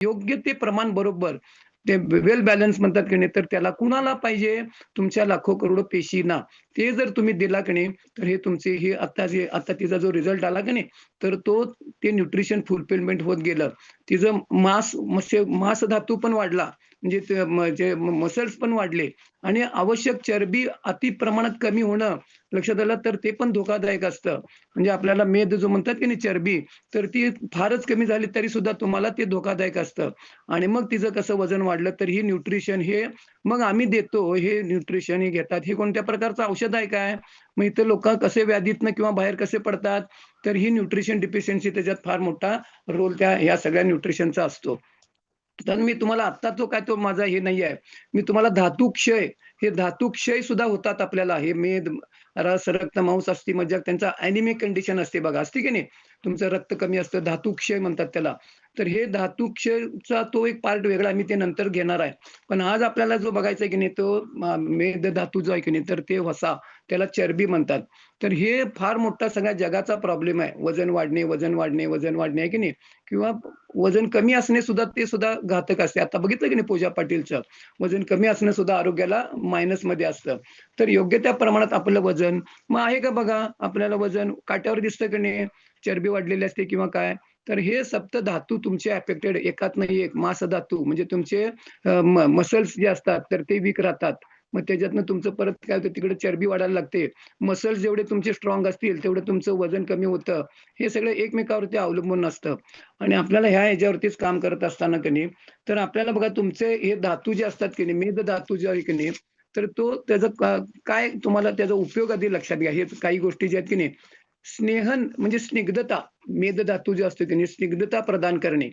योग्य ते प्रमाण बरोबर, ते वेल बॅलन्स म्हणतात की नाही, तर त्याला कुणाला पाहिजे? तुमच्या लाखो करोडो पेशींना. ते जर तुम्ही दिला की नाही, तर हे तुमचे हे आता तिचा जो रिझल्ट आला की नाही, तर ते न्यूट्रिशन फुलफिलमेंट होत गेलं. तिचं मांस धातू पण वाढला. म्हणजे जे मसल्स पण वाढले आणि आवश्यक चरबी अति प्रमाणात कमी होणं लक्षात आलं, तर ते पण धोकादायक असतं. म्हणजे आपल्याला मेद जो म्हणतात की नाही चरबी, तर ती फारच कमी झाली तरी सुद्धा तुम्हाला ते धोकादायक असतं. आणि मग तिचं कसं वजन वाढलं, तर ही न्यूट्रिशन हे मग आम्ही देतो, हे न्यूट्रिशन हे घेतात. हे कोणत्या प्रकारचं औषध आहे काय? मग इथे लोकं कसे व्याधीतनं किंवा बाहेर कसे पडतात? तर ही न्यूट्रिशन डिफिशियन्सी त्याच्यात फार मोठा रोल त्या ह्या सगळ्या न्यूट्रिशनचा असतो. तर मी तुम्हाला आत्ता तो माझा हे नाही आहे. मी तुम्हाला हे धातुक्षय सुद्धा होतात आपल्याला. हे मेद, रस, रक्त, मांस, अस्थिमज्जा त्यांचा ॲनिमिक कंडिशन असते बघा, असते की नाही? तुमचं रक्त कमी असतं, धातुक्षय म्हणतात त्याला. तर हे धातुक्षयचा तो एक पार्ट वेगळा मी ते नंतर घेणार आहे. पण आज आपल्याला जो बघायचा आहे की नाही, तो मेद धातू जो आहे की नाही, तर ते वसा, त्याला चरबी म्हणतात. तर हे फार मोठा सगळ्या जगाचा प्रॉब्लेम आहे. वजन वाढणे, वजन वाढणे, वजन वाढणे आहे की नाही? किंवा वजन कमी असणे सुद्धा ते सुद्धा घातक असते. आता बघितलं की नाही पूजा पाटीलचं, वजन कमी असणं सुद्धा आरोग्याला मायनसमध्ये असतं. तर योग्य त्या प्रमाणात आपलं वजन मग आहे का बघा, आपल्याला वजन काट्यावर दिसतं की नाही, चरबी वाढलेली असते किंवा काय. तर हे सप्तधातू तुमचे अफेक्टेड एकात नाही एक मासधातू म्हणजे तुमचे मसल्स जे असतात तर ते वीक राहतात. मग त्याच्यातनं तुमचं परत काय होतं तिकडे चरबी वाढायला लागते. मसल्स जेवढे तुमचे स्ट्रॉंग असतील तेवढं तुमचं वजन कमी होतं. हे सगळं एकमेकावरती अवलंबून असतं. आणि आपल्याला ह्या ह्याच्यावरतीच काम करत असताना की नाही, तर आपल्याला बघा तुमचे हे धातू जे असतात की नाही, मेद धातू जे आहे की नाही, तर तो त्याचा काय तुम्हाला त्याचा उपयोग आधी लक्षात घ्या. हे काही गोष्टी ज्या आहेत की नाही, स्नेहन म्हणजे स्निग्धता, मेद धातू जे असतो की नाही, स्निग्धता प्रदान करणे.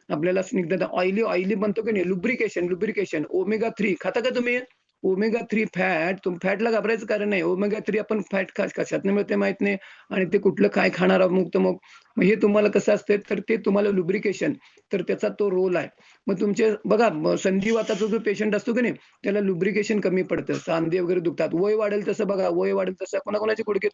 आपल्याला स्निग्धता ऑइली बनतो की नाही, लुब्रिकेशन. ओमेगा 3 खाता का तुम्ही? ओमेगा 3 फॅटला घाबरायचं कारण नाही. ओमेगा 3 आपण फॅट कशातनं मिळते माहीत नाही आणि ते कुठलं काय खाणार आहोत मग मग हे तुम्हाला कसं असतं, तर ते तुम्हाला लुब्रिकेशन तर त्याचा तो रोल आहे. मग तुमचे बघा संधिवाताचा जो पेशंट असतो की नाही, त्याला लुब्रिकेशन कमी पडतं. सांधे वगैरे दुखतात. वय वाढेल तसं बघा, वय वाढेल तसं कोणाकोणाचे गुडघे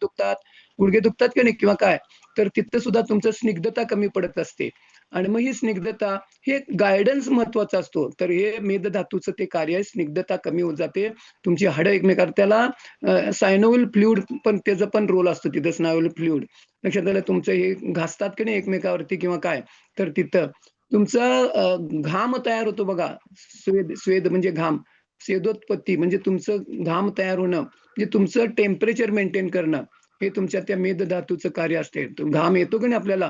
दुखतात की नाही किंवा काय, तर तिथं सुद्धा तुमचं स्निग्धता कमी पडत असते. आणि मग ही स्निग्धता हे गाईडन्स महत्त्वाचा असतो. तर हे मेदधातूचं ते कार्य आहे, स्निग्धता कमी होत जाते. तुमची हाडं एकमेकावर त्याला सायनोव्हिल फ्लुइड पण त्याचा पण रोल असतो तिथं स्नायूव्हिल फ्लुइड. लक्षात आलं तुमचं हे घासतात की नाही एकमेकावरती किंवा काय, तर तिथं तुमचा घाम तयार होतो बघा. स्वेद स्वेद म्हणजे घाम. स्वेदोत्पत्ती म्हणजे तुमचं घाम तयार होणं, म्हणजे तुमचं टेम्परेचर मेंटेन करणं, हे तुमच्या त्या मेदधातूचं कार्य असते. तो घाम येतो की नाही आपल्याला,